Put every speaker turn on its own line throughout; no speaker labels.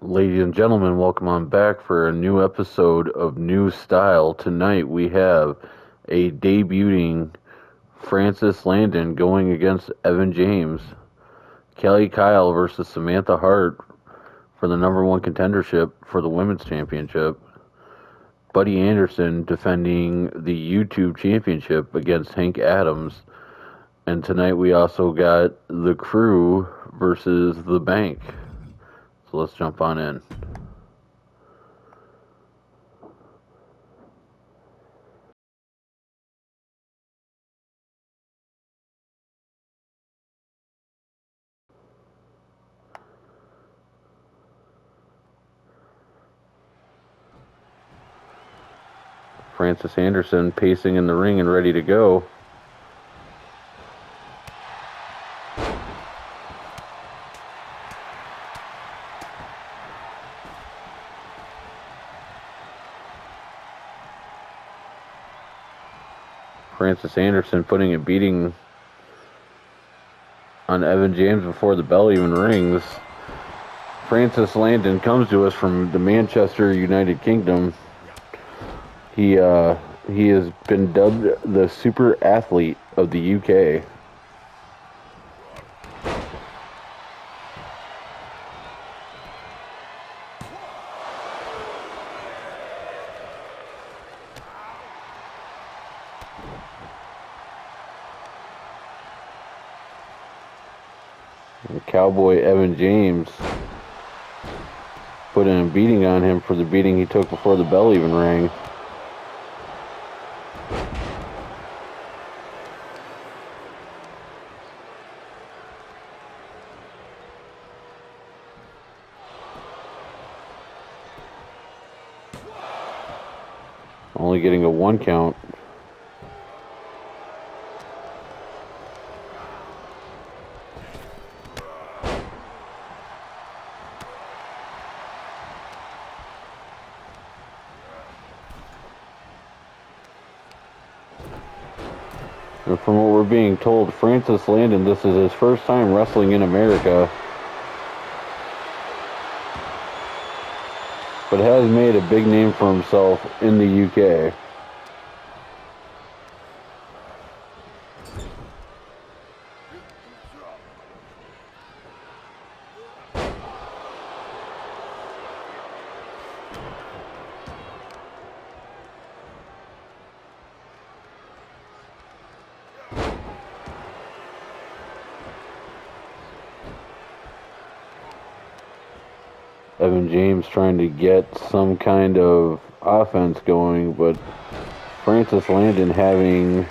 Ladies and gentlemen, welcome on back for a new episode of New Style. Tonight we have a debuting Francis Landon going against Evan James. Kelly Kyle versus Samantha Hart for the number one contendership for the women's championship. Buddy Anderson defending the YouTube championship against Hank Adams. And tonight we also got the Crew versus the Bank. So let's jump on in. Francis Anderson pacing in the ring and ready to go. Francis Anderson putting a beating on Evan James before the bell even rings. Francis Landon comes to us from the Manchester, United Kingdom. He has been dubbed the super athlete of the UK. And Cowboy Evan James putting a beating on him for the beating he took before the bell even rang. Only getting a 1 count. And from what we're being told, Francis Landon, this is his first time wrestling in America, but has made a big name for himself in the UK. Evan James trying to get some kind of offense going, but Francis Landon having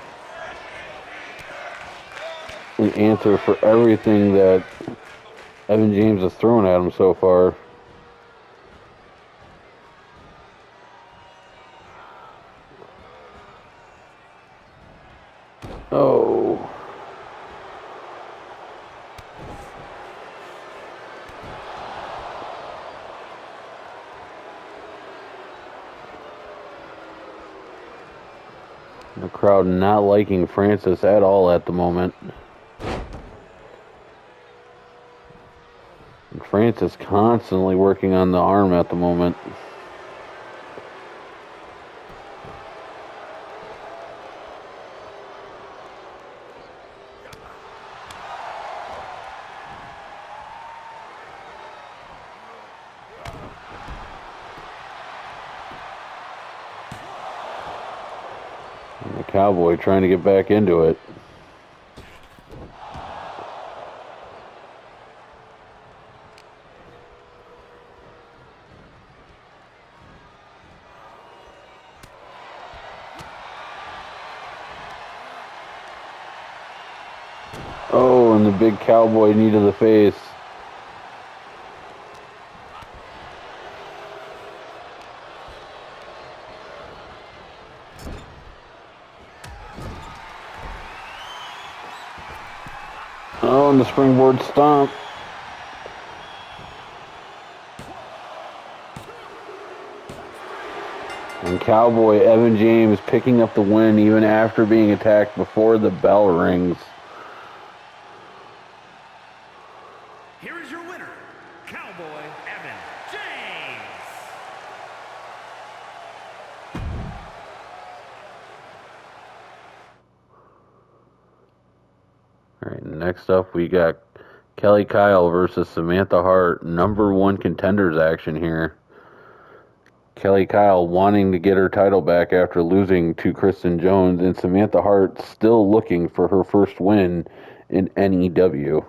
an answer for everything that Evan James has thrown at him so far. Oh. The crowd not liking Francis at all at the moment. And Francis constantly working on the arm at the moment. And the Cowboy trying to get back into it. Oh, and the big Cowboy knee to the face. Oh, and the springboard stomp. And Cowboy Evan James picking up the win even after being attacked before the bell rings.
Here is your winner, Cowboy Evan. James.
All right, next up we got Kelly Kyle versus Samantha Hart, #1 contenders action here. Kelly Kyle wanting to get her title back after losing to Kristen Jones, and Samantha Hart still looking for her first win in nEw.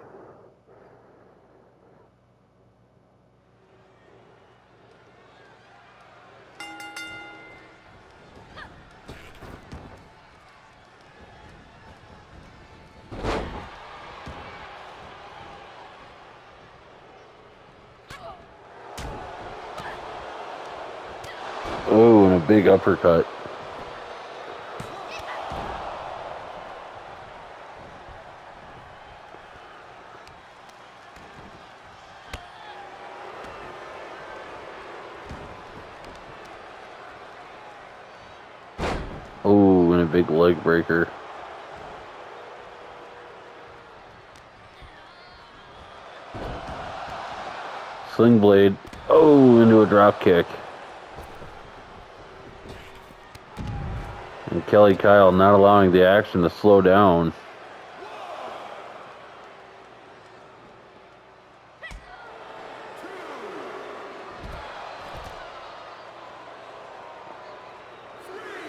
Oh, and a big uppercut. Oh, and a big leg breaker. Sling blade. Oh, into a drop kick. And Kelly Kyle not allowing the action to slow down.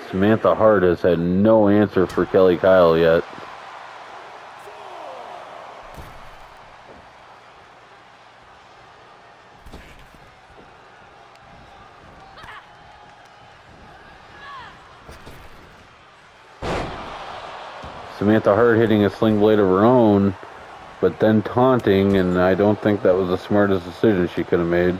Samantha Hart has had no answer for Kelly Kyle yet. Samantha Hart hitting a sling blade of her own, but then taunting, and I don't think that was the smartest decision she could have made.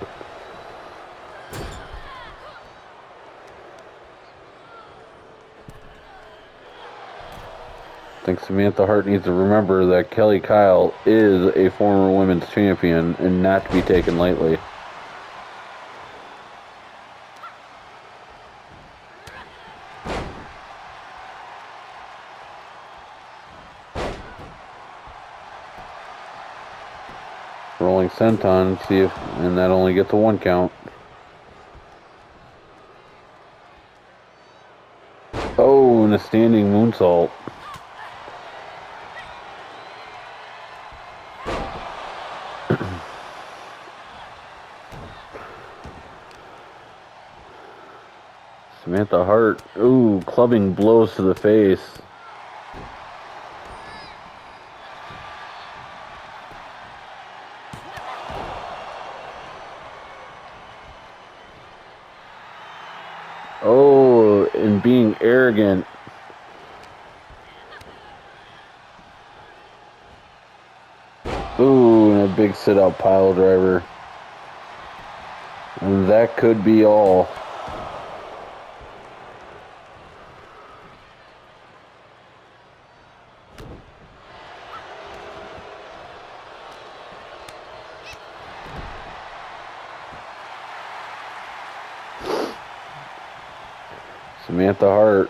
I think Samantha Hart needs to remember that Kelly Kyle is a former women's champion and not to be taken lightly. Rolling senton, see if, and that only gets a 1 count. Oh, and a standing moonsault. Samantha Hart, ooh, clubbing blows to the face. Oh, and being arrogant. Ooh, and a big sit-up pile driver. And that could be all. Samantha Hart.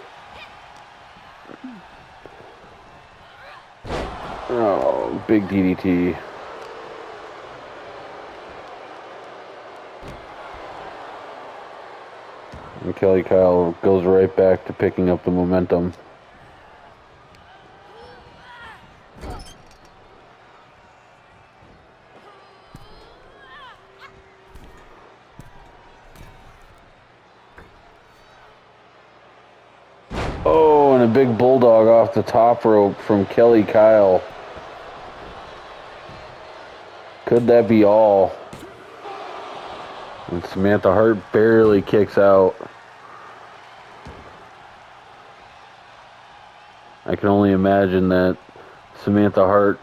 Oh, big DDT. And Kelly Kyle goes right back to picking up the momentum. Oh, and a big bulldog off the top rope from Kelly Kyle. Could that be all? And Samantha Hart barely kicks out. I can only imagine that Samantha Hart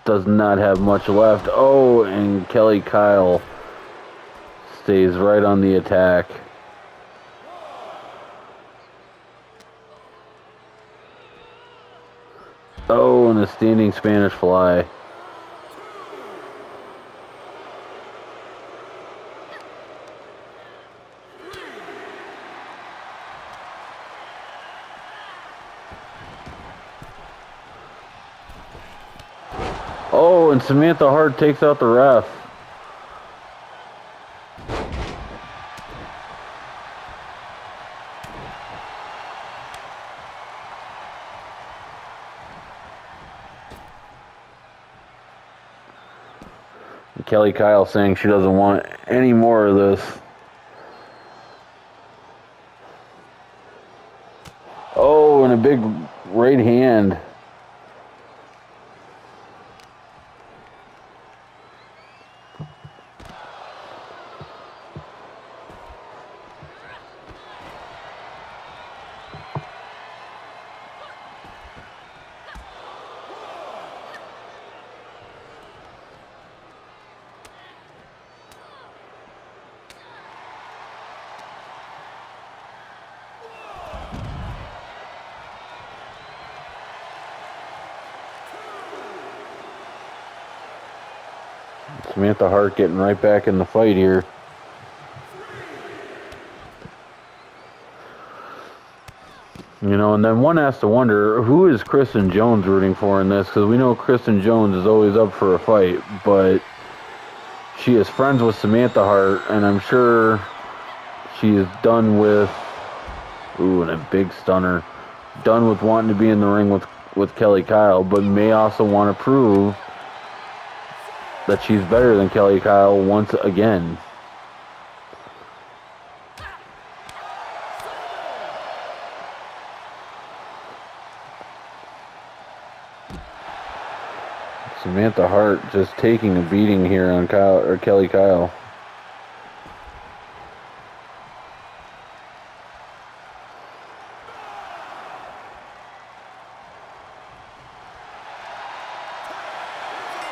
does not have much left. Oh, and Kelly Kyle stays right on the attack. Oh, and a standing Spanish fly. Oh, and Samantha Hart takes out the ref. Kelly Kyle saying she doesn't want any more of this. Oh, and a big right hand. Samantha Hart getting right back in the fight here. You know, and then one has to wonder, who is Kristen Jones rooting for in this? Because we know Kristen Jones is always up for a fight, but she is friends with Samantha Hart, and I'm sure she is done with, ooh, and a big stunner, done with wanting to be in the ring with Kelly Kyle, but may also want to prove that she's better than Kelly Kyle once again. Samantha Hart just taking a beating here on Kelly Kyle.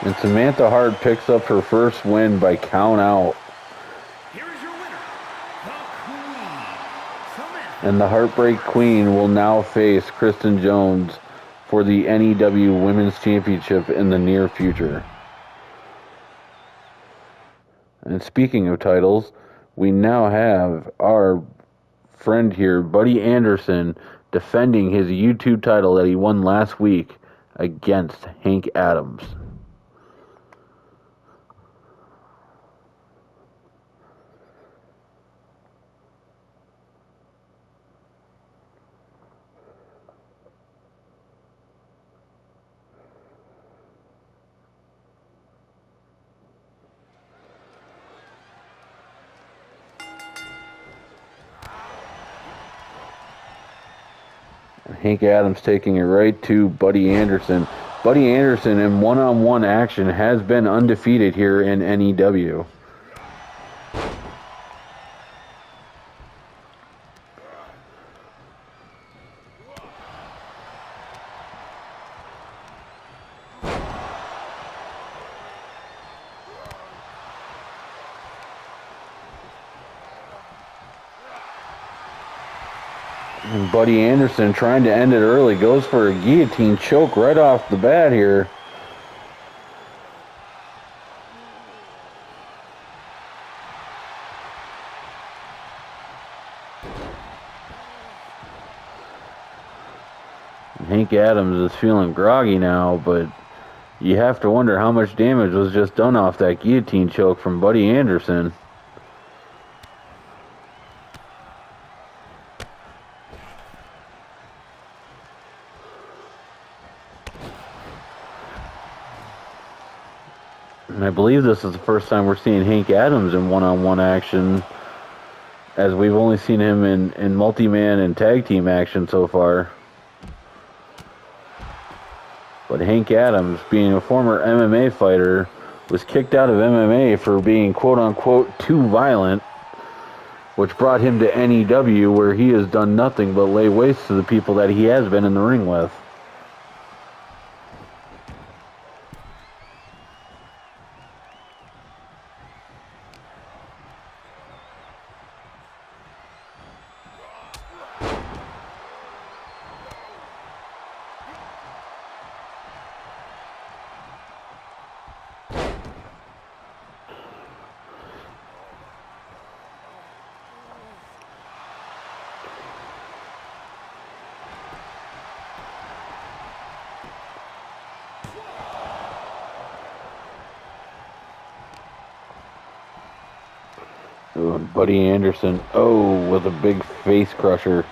And Samantha Hart picks up her first win by count out.
Here is your winner, the Queen, Samantha.
And the Heartbreak Queen will now face Kristen Jones for the NEW Women's Championship in the near future. And speaking of titles, we now have our friend here, Buddy Anderson, defending his YouTube title that he won last week against Hank Adams. Hank Adams taking it right to Buddy Anderson. Buddy Anderson in one-on-one action has been undefeated here in NEW. And Buddy Anderson trying to end it early, goes for a guillotine choke right off the bat here. Hank Adams is feeling groggy now, but you have to wonder how much damage was just done off that guillotine choke from Buddy Anderson. And I believe this is the first time we're seeing Hank Adams in one-on-one action, as we've only seen him in multi-man and tag team action so far. But Hank Adams, being a former MMA fighter, was kicked out of MMA for being quote-unquote too violent, which brought him to NEW, where he has done nothing but lay waste to the people that he has been in the ring with. Ooh, and Buddy Anderson, with a big face crusher.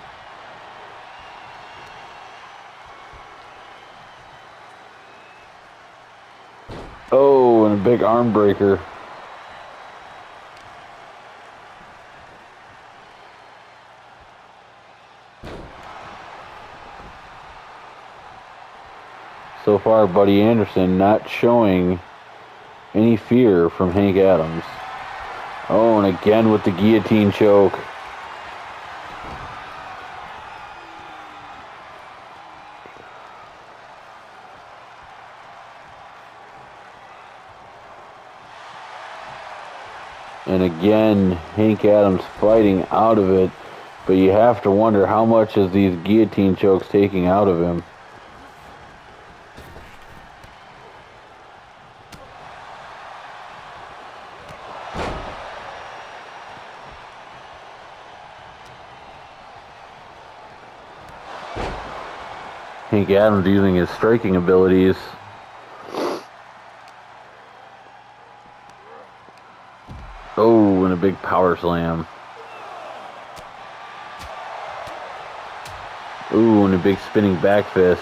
Oh, and a a big arm breaker. So far, Buddy Anderson not showing any fear from Hank Adams. Oh, and again with the guillotine choke. And again, Hank Adams fighting out of it. But you have to wonder how much is these guillotine chokes taking out of him. Hank Adams using his striking abilities. Oh, and a big power slam. Ooh, and a big spinning back fist.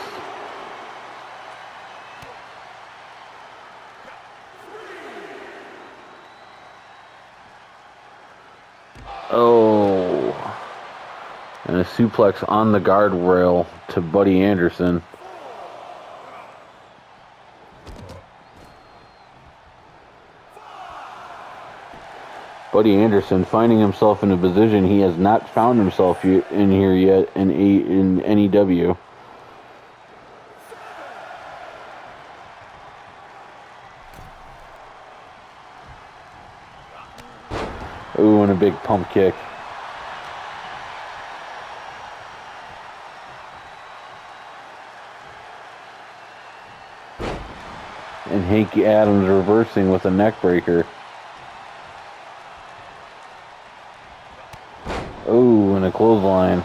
Oh, and a suplex on the guardrail to Buddy Anderson. Buddy Anderson finding himself in a position he has not found himself in here yet in NEW. Ooh, and a big pump kick. And Hank Adams reversing with a neck breaker. Ooh, and a clothesline.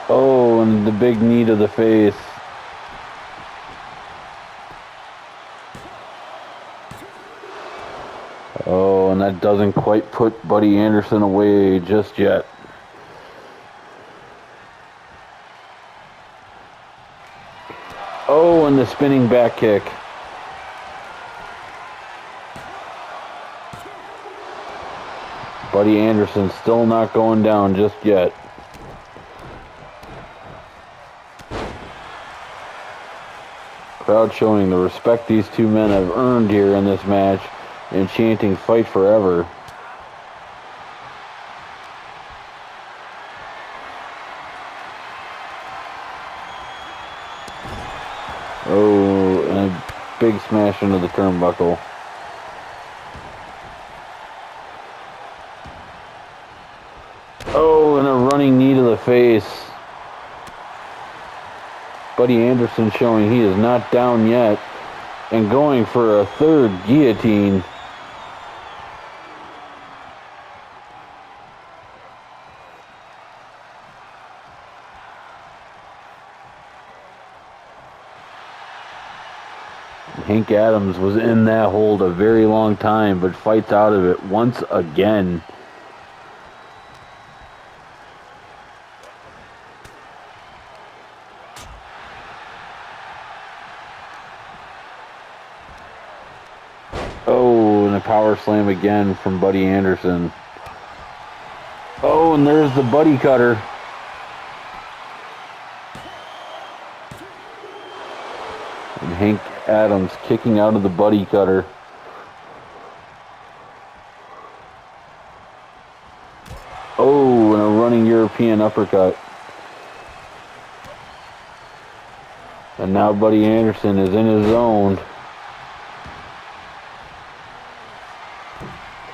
Oh, and the big knee to the face. Oh, and that doesn't quite put Buddy Anderson away just yet. Oh, and the spinning back kick. Buddy Anderson still not going down just yet. Crowd showing the respect these two men have earned here in this match and chanting "Fight Forever." Oh, and a big smash into the turnbuckle. Oh, and a running knee to the face. Buddy Anderson showing he is not down yet and going for a third guillotine. Hank Adams was in that hold a very long time, but fights out of it once again. Oh, and a power slam again from Buddy Anderson. Oh, and there's the Buddy Cutter. And Hank Adams kicking out of the Buddy Cutter. Oh, and a running European uppercut. And now Buddy Anderson is in his zone.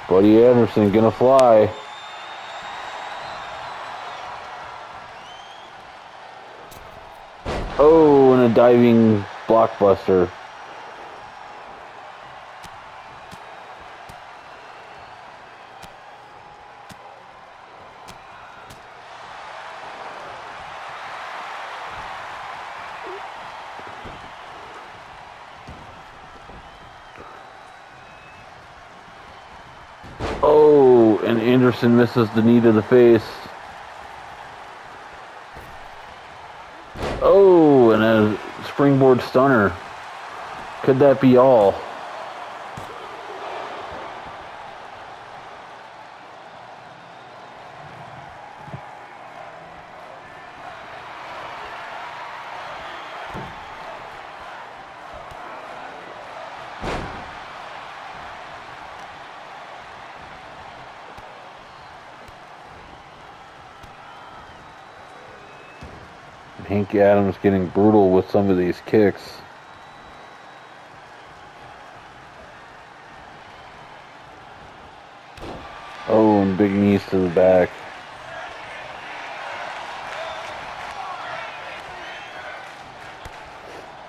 Buddy Anderson gonna fly. Oh, and a diving blockbuster. Oh, and Anderson misses the knee to the face. Oh, and a springboard stunner. Could that be all? Hank Adams getting brutal with some of these kicks. Oh, and big knees to the back.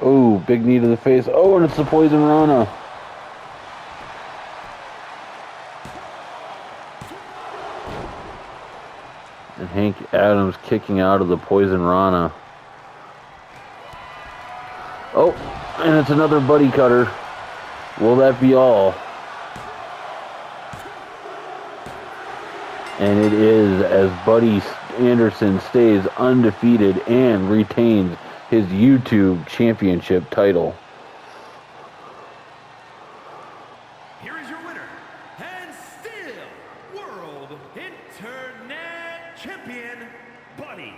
Oh, big knee to the face. Oh, and it's the Poison Rana. And Hank Adams kicking out of the Poison Rana. Oh, and it's another buddy cutter. Will that be all? And it is, as Buddy Anderson stays undefeated and retains his YouTube championship title.
Here is your winner, and still World Internet Champion, Buddy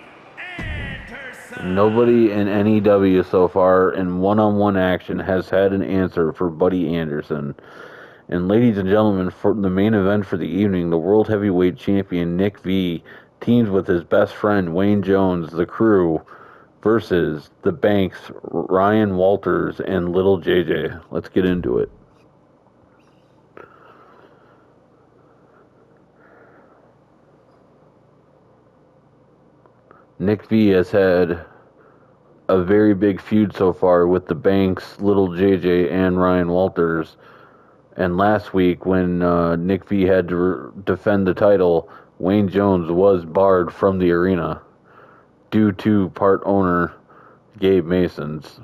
Anderson.
Nobody in NEW so far in one-on-one action has had an answer for Buddy Anderson. And ladies and gentlemen, for the main event for the evening, the World Heavyweight Champion Nick V teams with his best friend Wayne Jones, the Crew, versus the Banks, Ryan Walters, and Little JJ. Let's get into it. Nick V has had a very big feud so far with the Banks, Little JJ, and Ryan Walters. And last week, when Nick V had to defend the title, Wayne Jones was barred from the arena due to part owner Gabe Mason's.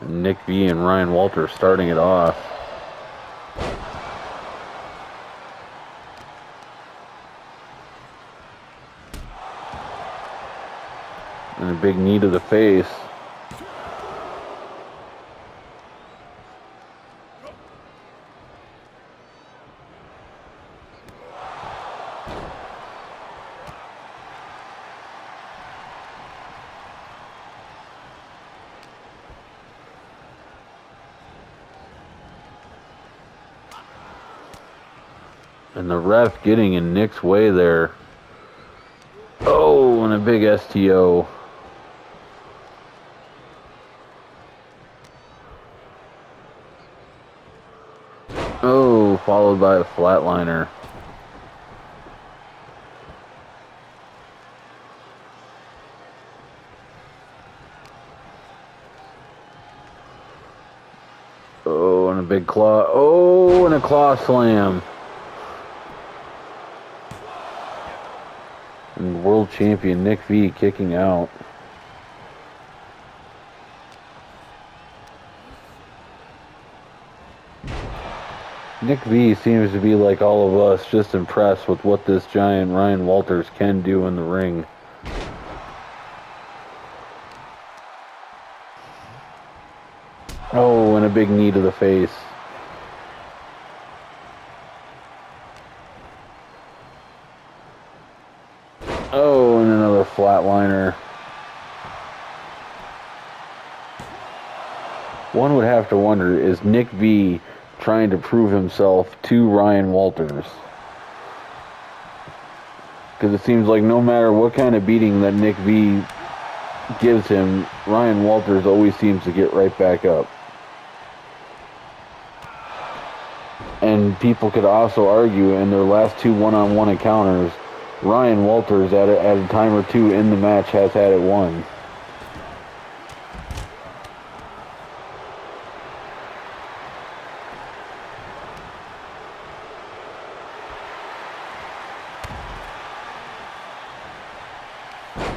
Nick V and Ryan Walters starting it off. And a big knee to the face. And the ref getting in Nick's way there. Oh, and a big STO. Oh, followed by a flatliner. Oh, and a big claw. Oh, and a claw slam. And world champion Nick V kicking out. Nick V seems to be like all of us, just impressed with what this giant Ryan Walters can do in the ring. Oh, and a big knee to the face. Oh, and another flatliner. One would have to wonder, is Nick V trying to prove himself to Ryan Walters? Because it seems like no matter what kind of beating that Nick V gives him, Ryan Walters always seems to get right back up. And people could also argue in their last two one-on-one encounters, Ryan Walters at a time or two in the match has had it won.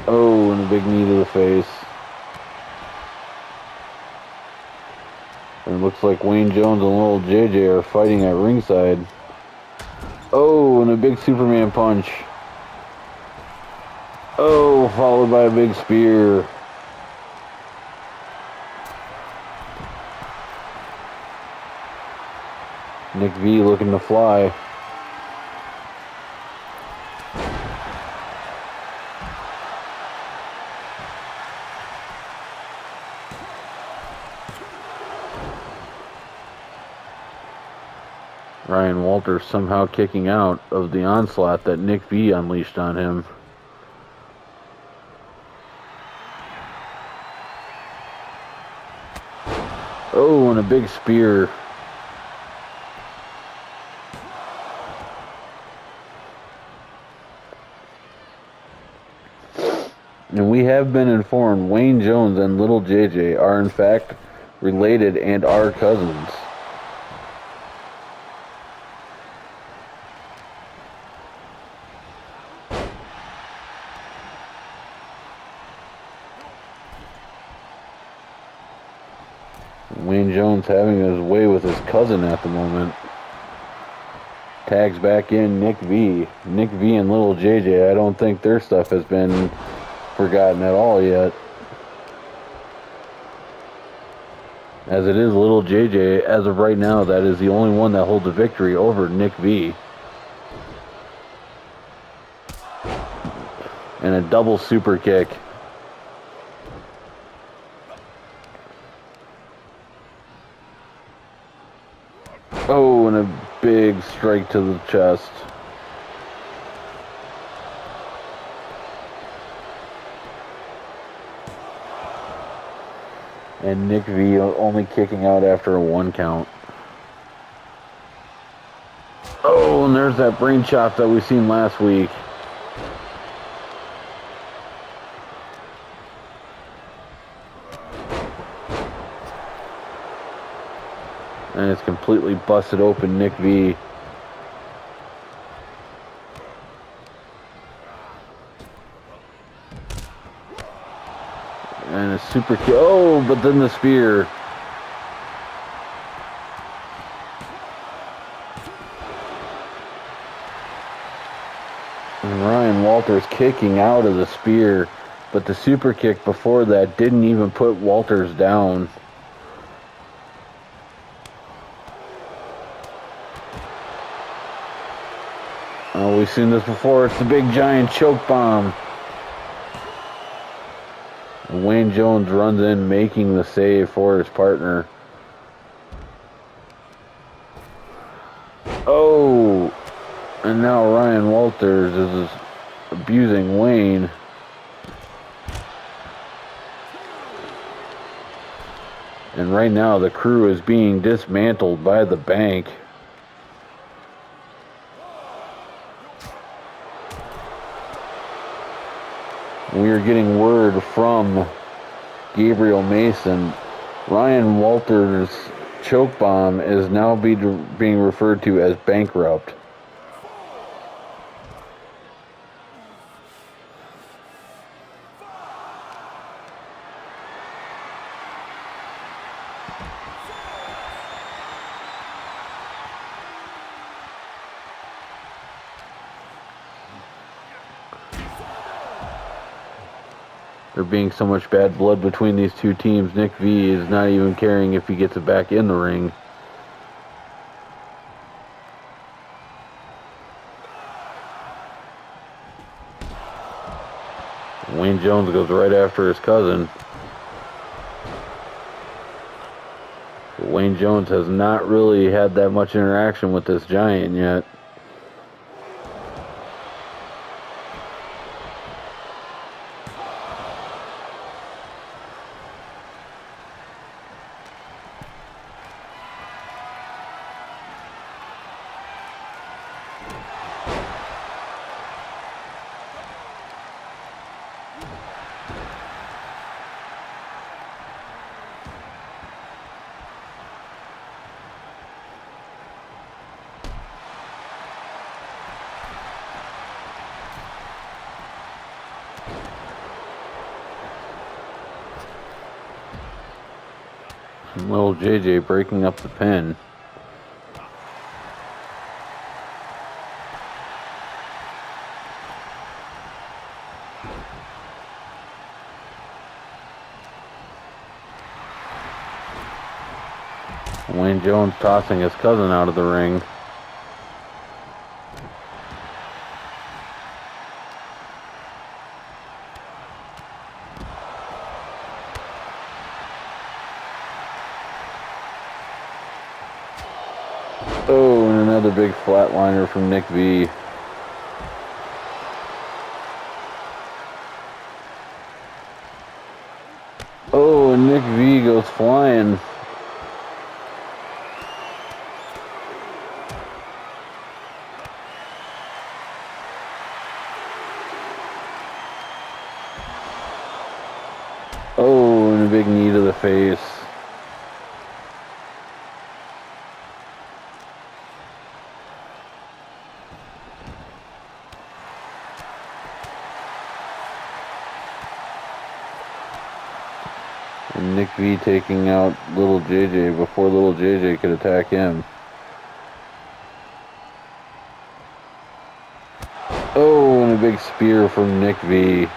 Oh, and a big knee to the face. And it looks like Wayne Jones and little JJ are fighting at ringside. Oh, and a big Superman punch. Oh, followed by a big spear. Nick V looking to fly. Ryan Walters somehow kicking out of the onslaught that Nick V unleashed on him. Oh, and a big spear. And we have been informed Wayne Jones and little JJ are in fact related and are cousins. Wayne Jones having his way with his cousin at the moment. Tags back in Nick V. Nick V and little JJ, I don't think their stuff has been forgotten at all yet. As it is little JJ, as of right now, that is the only one that holds a victory over Nick V. And a double super kick. Oh, and a big strike to the chest. And Nick V only kicking out after a 1 count. Oh, and there's that brain chop that we seen last week. And it's completely busted open Nick V. And a super kick. Oh, but then the spear. And Ryan Walters kicking out of the spear. But the super kick before that didn't even put Walters down. Oh, we've seen this before. It's the big giant choke bomb. Wayne Jones runs in, making the save for his partner. Oh, and now Ryan Walters is abusing Wayne. And right now the crew is being dismantled by the bank. We are getting word from Gabriel Mason. Ryan Walters' choke bomb is now being referred to as bankrupt. There being so much bad blood between these two teams, Nick V is not even caring if he gets it back in the ring. Wayne Jones goes right after his cousin. Wayne Jones has not really had that much interaction with this giant yet. And little JJ breaking up the pin. Wayne Jones tossing his cousin out of the ring. Oh, and another big flatliner from Nick V. Oh, and Nick V goes flying. Oh, and a big knee to the face. And Nick V taking out little JJ before little JJ could attack him. Oh, and a big spear from Nick V.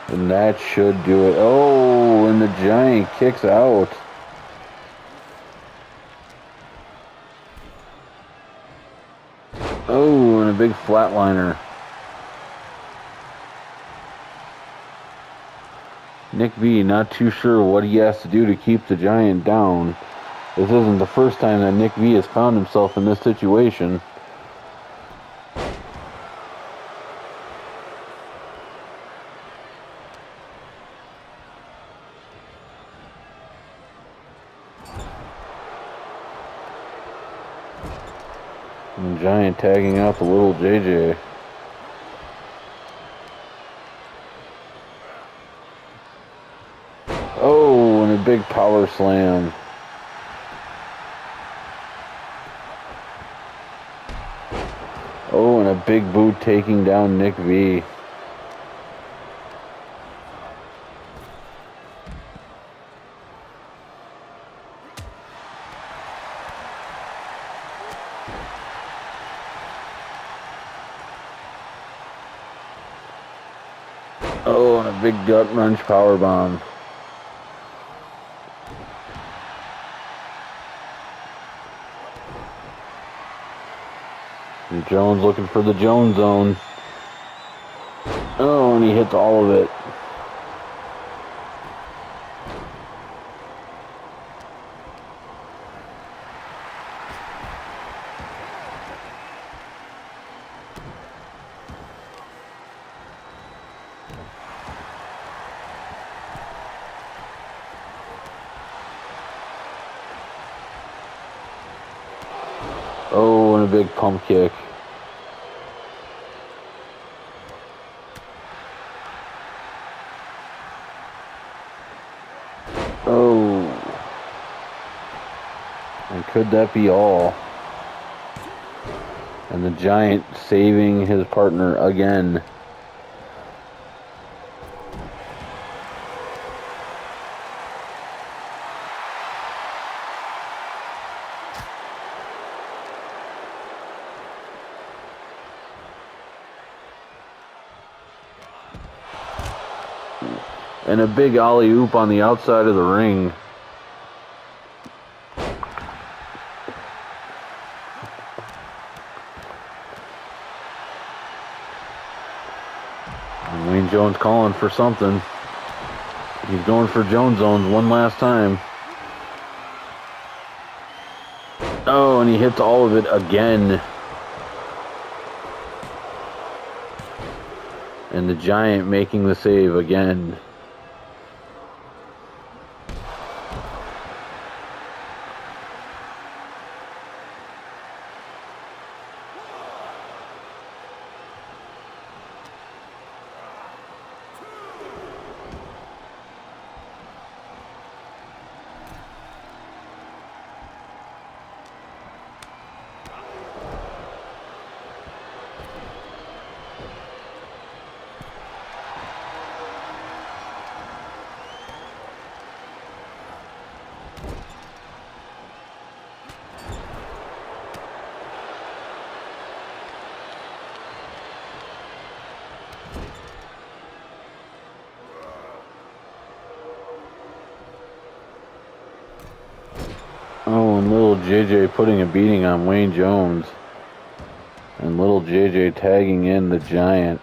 And that should do it. Oh, and the Giant kicks out. Oh, and a big flatliner. Nick V not too sure what he has to do to keep the Giant down. This isn't the first time that Nick V has found himself in this situation. And Giant tagging out the little JJ. Oh, and a big power slam. Oh, and a big boot taking down Nick V. Oh, and a big gut wrench powerbomb. And Jones looking for the Jones zone. Oh, and he hits all of it. Oh, and a big pump kick. Oh. And could that be all? And the Giant saving his partner again. And a big alley-oop on the outside of the ring. And Wayne Jones calling for something. He's going for Jones zones one last time. Oh, and he hits all of it again. And the Giant making the save again. and little JJ putting a beating on Wayne Jones. And little JJ tagging in the Giant.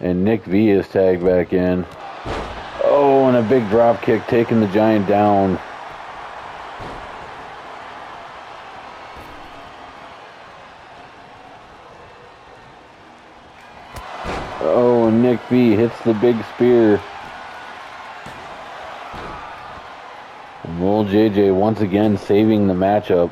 And Nick V is tagged back in. Oh, and a big drop kick taking the Giant down. Oh, and Nick V hits the big spear. And little JJ once again saving the matchup.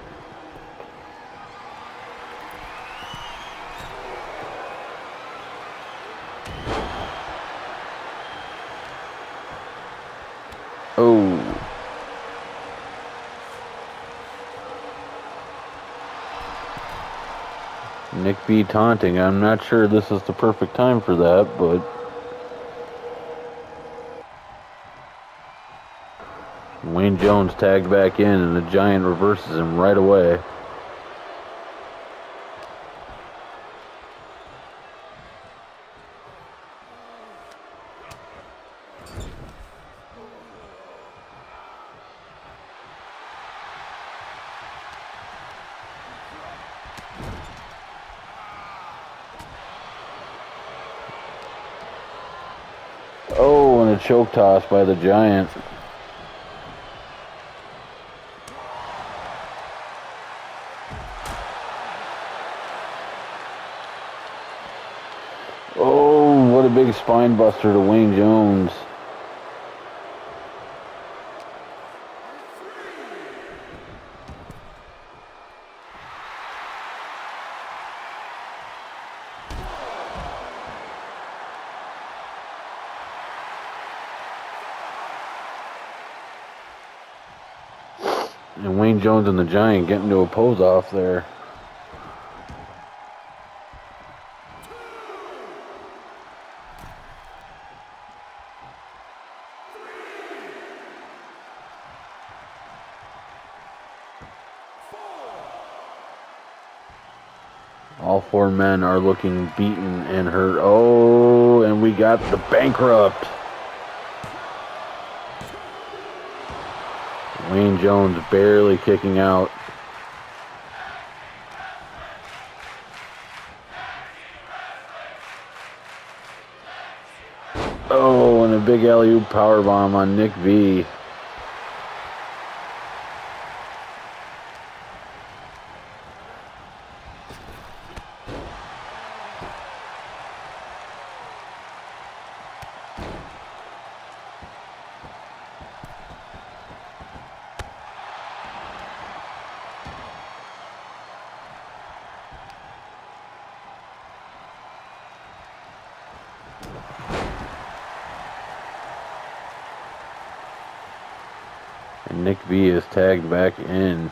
Oh. Nick B taunting. I'm not sure this is the perfect time for that, but Wayne Jones tagged back in and the Giant reverses him right away. Oh, and a choke toss by the Giant. Oh, what a big spine buster to Wayne Jones. And Wayne Jones and the Giant getting to a pose off there. All four men are looking beaten and hurt. Oh, and we got the bankrupt. Wayne Jones barely kicking out. Oh, and a big alley-oop powerbomb on Nick V. And Nick V is tagged back in.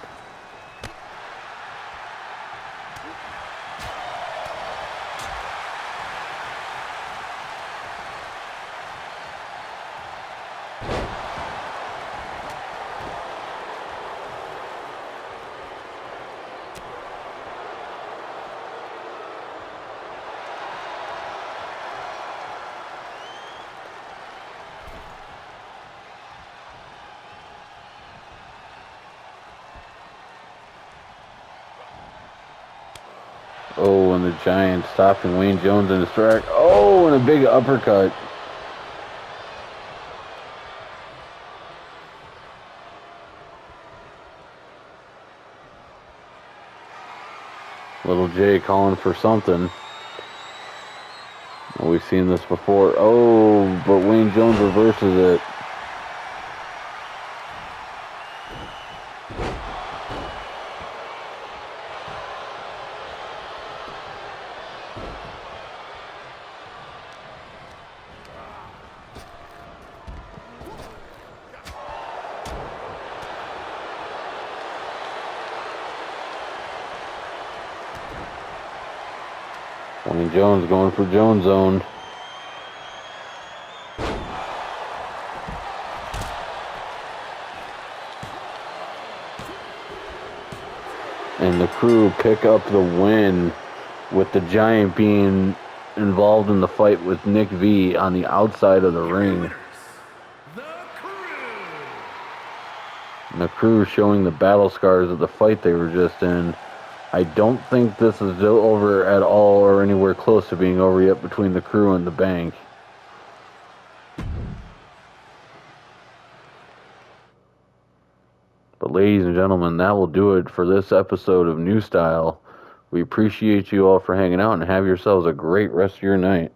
Oh, and the Giant stopping Wayne Jones in his track. Oh, and a big uppercut. Little J calling for something. Oh, we've seen this before. Oh, but Wayne Jones reverses it. Wayne Jones going for Jones Zone. And the Crew pick up the win with the Giant being involved in the fight with Nick V on the outside of the ring.
The Crew.
And the crew showing the battle scars of the fight they were just in. I don't think this is over at all or anywhere close to being over yet between the crew and the bank. But ladies and gentlemen, that will do it for this episode of New Style. We appreciate you all for hanging out and have yourselves a great rest of your night.